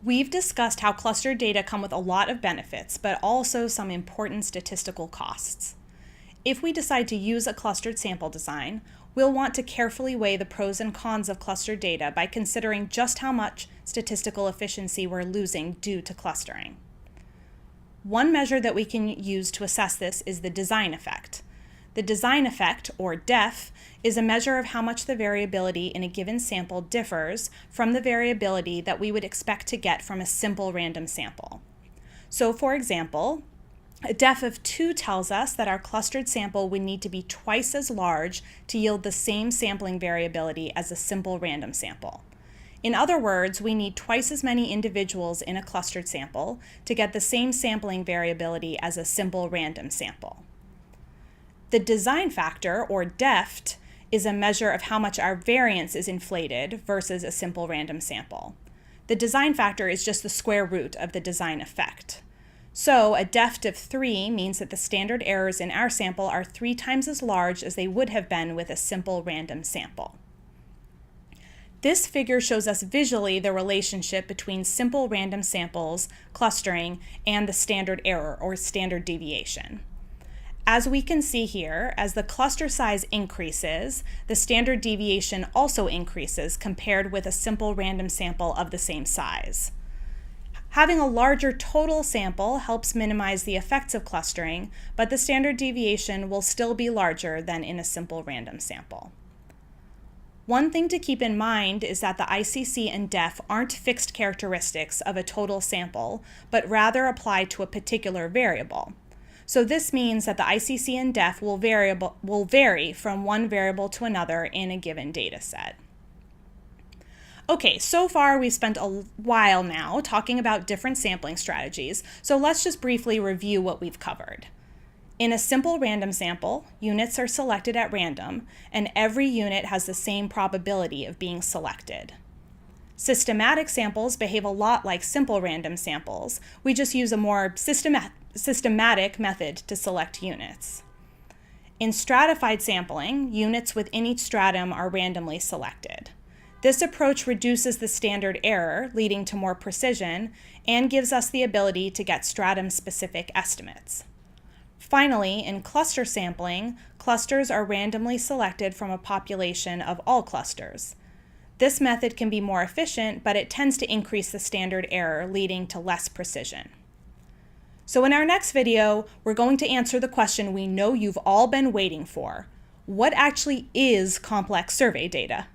We've discussed how clustered data come with a lot of benefits, but also some important statistical costs. If we decide to use a clustered sample design, we'll want to carefully weigh the pros and cons of clustered data by considering just how much statistical efficiency we're losing due to clustering. One measure that we can use to assess this is the design effect. The design effect, or DEF, is a measure of how much the variability in a given sample differs from the variability that we would expect to get from a simple random sample. So, for example, a DEF of 2 tells us that our clustered sample would need to be twice as large to yield the same sampling variability as a simple random sample. In other words, we need twice as many individuals in a clustered sample to get the same sampling variability as a simple random sample. The design factor, or DEFT, is a measure of how much our variance is inflated versus a simple random sample. The design factor is just the square root of the design effect. So a DEFT of 3 means that the standard errors in our sample are 3 times as large as they would have been with a simple random sample. This figure shows us visually the relationship between simple random samples, clustering, and the standard error, or standard deviation. As we can see here, as the cluster size increases, the standard deviation also increases compared with a simple random sample of the same size. Having a larger total sample helps minimize the effects of clustering, but the standard deviation will still be larger than in a simple random sample. One thing to keep in mind is that the ICC and DEF aren't fixed characteristics of a total sample, but rather apply to a particular variable. So this means that the ICC and DEF will vary from one variable to another in a given data set. Okay, so far we've spent a while now talking about different sampling strategies, so let's just briefly review what we've covered. In a simple random sample, units are selected at random, and every unit has the same probability of being selected. Systematic samples behave a lot like simple random samples. We just use a more systematic method to select units. In stratified sampling, units within each stratum are randomly selected. This approach reduces the standard error, leading to more precision, and gives us the ability to get stratum-specific estimates. Finally, in cluster sampling, clusters are randomly selected from a population of all clusters. This method can be more efficient, but it tends to increase the standard error, leading to less precision. So in our next video, we're going to answer the question we know you've all been waiting for. What actually is complex survey data?